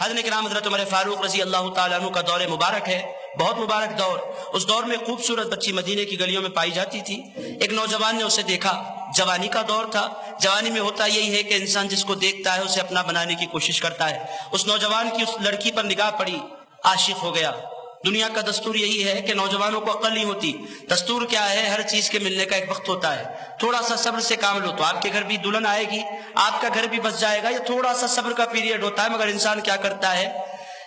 حضرت کرام حضرت عمر فاروق رضی اللہ تعالیٰ عنہ کا دور مبارک ہے، بہت مبارک دور۔ اس دور میں خوبصورت بچی مدینے کی گلیوں میں پائی جاتی تھی۔ ایک نوجوان نے اسے دیکھا، جوانی کا دور تھا۔ جوانی میں ہوتا یہی ہے کہ انسان جس کو دیکھتا ہے اسے اپنا بنانے کی کوشش کرتا ہے۔ اس نوجوان کی اس لڑکی پر نگاہ پڑی، عاشق ہو گیا۔ دنیا کا دستور یہی ہے کہ نوجوانوں کو عقل نہیں ہوتی۔ دستور کیا ہے؟ ہر چیز کے ملنے کا ایک وقت ہوتا ہے۔ تھوڑا سا صبر سے کام لو تو آپ کے گھر بھی دلہن آئے گی، آپ کا گھر بھی بس جائے گا۔ یہ تھوڑا سا صبر کا پیریڈ ہوتا ہے، مگر انسان کیا کرتا ہے؟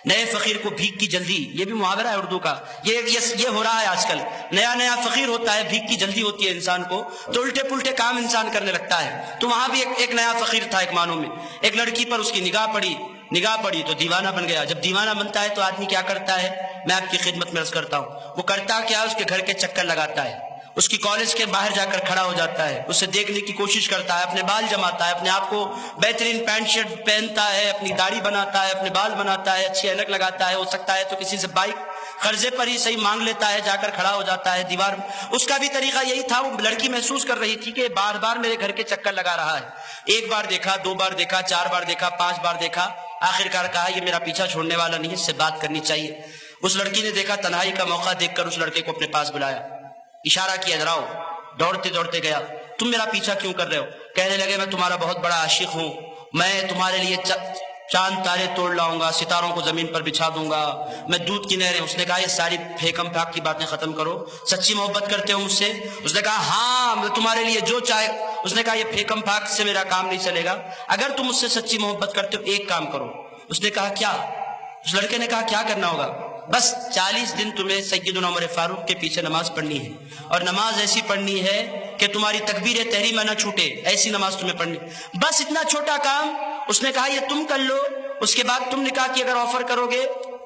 نئے فقیر کو بھیک کی جلدی، یہ بھی محاورہ ہے اردو کا، یہ ہو رہا ہے آج کل۔ نیا فقیر ہوتا ہے، بھیک کی جلدی ہوتی ہے انسان کو، تو الٹے پلٹے کام انسان کرنے لگتا ہے۔ تو وہاں بھی ایک نیا فقیر تھا ایک معنوں میں۔ ایک لڑکی پر اس کی نگاہ پڑی تو دیوانہ بن گیا۔ جب دیوانہ بنتا ہے تو آدمی کیا کرتا ہے؟ میں آپ کی خدمت میں عرض کرتا ہوں، وہ کرتا کیا؟ اس کے گھر کے چکر لگاتا ہے، اس کی کالج کے باہر جا کر کھڑا ہو جاتا ہے، اسے دیکھنے کی کوشش کرتا ہے، اپنے بال جماتا ہے، اپنے آپ کو بہترین پینٹ شرٹ پہنتا ہے، اپنی داڑھی بناتا ہے، اپنے بال بناتا ہے، اچھی اینک لگاتا ہے، ہو سکتا ہے تو کسی سے بائک قرضے پر ہی صحیح مانگ لیتا ہے، جا کر کھڑا ہو جاتا ہے دیوار میں۔ اس کا بھی طریقہ یہی تھا۔ وہ لڑکی محسوس کر رہی تھی کہ بار بار میرے گھر کے چکر لگا رہا ہے۔ ایک بار دیکھا، دو بار دیکھا، چار بار دیکھا، 5 بار دیکھا، آخرکار کہا یہ میرا پیچھا چھوڑنے والا نہیں، اس سے بات کرنی چاہیے۔ اس لڑکی نے دیکھا، تنہائی کا موقع دیکھ کر اس لڑکے کو اپنے پاس بلایا، اشارہ کیا ذرا آؤ۔ دوڑتے دوڑتے گیا، تم میرا پیچھا کیوں کر رہے ہو؟ کہنے لگے میں تمہارا بہت بڑا عاشق ہوں، میں تمہارے لیے چاند تارے توڑ لاؤں گا، ستاروں کو زمین پر بچھا دوں گا، میں دودھ کی نہریں۔ اس نے کہا یہ ساری پھیکم پھاک کی باتیں ختم کرو، سچی محبت کرتے ہو مجھ سے؟ اس نے کہا ہاں، میں تمہارے لیے جو چاہے۔ اس نے کہا یہ پھیکم پھاک سے میرا کام نہیں چلے گا، اگر تم مجھ سے سچی محبت کرتے ہو ایک کام کرو۔ اس نے کہا کیا؟ اس لڑکے نے کہا کیا کرنا ہوگا؟ بس 40 دن تمہیں سیدنا عمر فاروق کے پیچھے نماز پڑھنی ہے، اور نماز ایسی پڑھنی ہے کہ تمہاری تکبیر تحریمہ نہ چھوٹے، ایسی نماز تمہیں پڑھنی۔ بس اتنا چھوٹا کام۔ اس نے کہا یہ تم کر لو، اس کے بعد تم نکاح کی اگر آفر کرو گے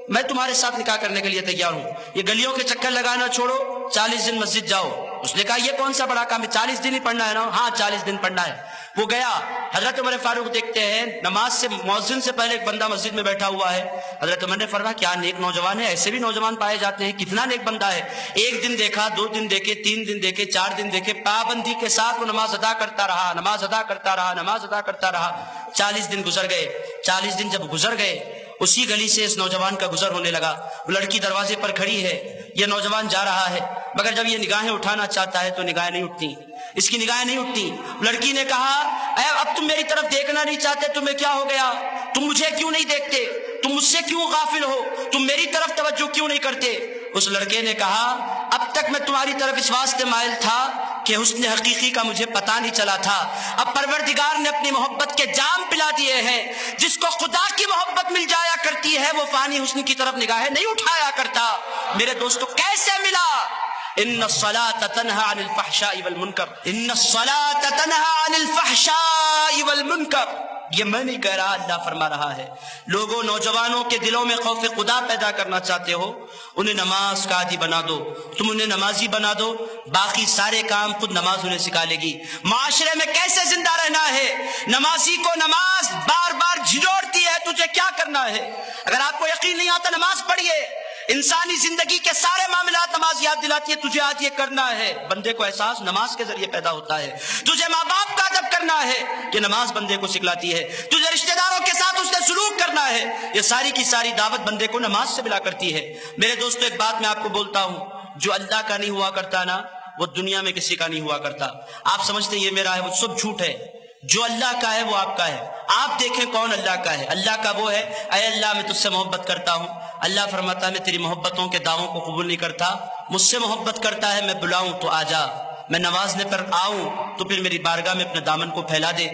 میں تمہارے ساتھ نکاح کرنے کے لیے تیار ہوں۔ یہ گلیوں کے چکر لگانا چھوڑو، 40 دن مسجد جاؤ۔ اس نے کہا یہ کون سا بڑا کام ہے، 40 دن ہی پڑھنا ہے نا؟ ہاں 40 دن پڑھنا ہے۔ وہ گیا، حضرت عمر فاروق دیکھتے ہیں نماز سے مؤذن سے پہلے ایک بندہ مسجد میں بیٹھا ہوا ہے۔ حضرت عمر نے فرمایا کیا نیک نوجوان ہے، ایسے بھی نوجوان پائے جاتے ہیں، کتنا نیک بندہ ہے۔ ایک دن دیکھا، 2 دن دیکھے، 3 دن دیکھے، 4 دن دیکھے، پابندی کے ساتھ وہ نماز ادا کرتا رہا، نماز ادا کرتا رہا، نماز ادا کرتا رہا۔ 40 دن گزر گئے۔ 40 دن جب گزر گئے، اسی گلی سے اس نوجوان کا گزر ہونے لگا۔ وہ لڑکی دروازے پر کھڑی ہے، یہ نوجوان جا رہا ہے، مگر جب یہ نگاہیں اٹھانا چاہتا ہے تو نگاہیں نہیں اٹھتی، اس کی نگاہیں نہیں اٹھتی۔ لڑکی نے کہا اے اب تم میری طرف دیکھنا نہیں چاہتے، تمہیں کیا ہو گیا؟ تم مجھے کیوں نہیں دیکھتے؟ تم مجھ سے کیوں غافل ہو؟ تم میری طرف توجہ کیوں نہیں کرتے؟ اس لڑکے نے کہا اب تک میں تمہاری طرف اس واسطے مائل تھا کہ حسن حقیقی کا مجھے پتہ نہیں چلا تھا، اب پروردگار نے اپنی محبت کے جام پلا دیے ہیں۔ جس کو خدا کی محبت مل جایا کرتی ہے وہ فانی حسن کی طرف نگاہیں نہیں اٹھایا کرتا۔ میرے دوستو کیسے ملا؟ ان الصلاۃ تنہی عن الفحشاء والمنکر، ان الصلاۃ تنہی عن الفحشاء والمنکر۔ یہ میں نہیں کہہ رہا، اللہ فرما رہا ہے۔ لوگوں، نوجوانوں کے دلوں میں خوف خدا پیدا کرنا چاہتے ہو، انہیں نماز کا عادی بنا دو، تم انہیں نمازی بنا دو، باقی سارے کام خود نماز انہیں سکھا لے گی۔ معاشرے میں کیسے زندہ رہنا ہے؟ نمازی کو نماز بار بار جھنجھوڑتی ہے، تجھے کیا کرنا ہے؟ اگر آپ کو یقین نہیں آتا نماز پڑھیے۔ انسانی زندگی کے سارے معاملات نماز یاد دلاتی ہے، تجھے آج یہ کرنا ہے۔ بندے کو احساس نماز کے ذریعے پیدا ہوتا ہے۔ تجھے ماں باپ کا ادب کرنا ہے، یہ نماز بندے کو سکھلاتی ہے۔ تجھے رشتہ داروں کے ساتھ اس نے سلوک کرنا ہے، یہ ساری کی ساری دعوت بندے کو نماز سے ملا کرتی ہے۔ میرے دوستو ایک بات میں آپ کو بولتا ہوں، جو اللہ کا نہیں ہوا کرتا نا وہ دنیا میں کسی کا نہیں ہوا کرتا۔ آپ سمجھتے ہیں یہ میرا ہے، وہ سب جھوٹ ہے۔ جو اللہ کا ہے وہ آپ کا ہے۔ آپ دیکھیں کون اللہ کا ہے۔ اللہ کا وہ ہے اے اللہ میں تجھ سے محبت کرتا ہوں، اللہ فرماتا ہے میں تیری محبتوں کے دعووں کو قبول نہیں کرتا، مجھ سے محبت کرتا ہے، میں بلاؤں تو آ جا، میں نوازنے پر آؤں تو پھر میری بارگاہ میں اپنے دامن کو پھیلا دے۔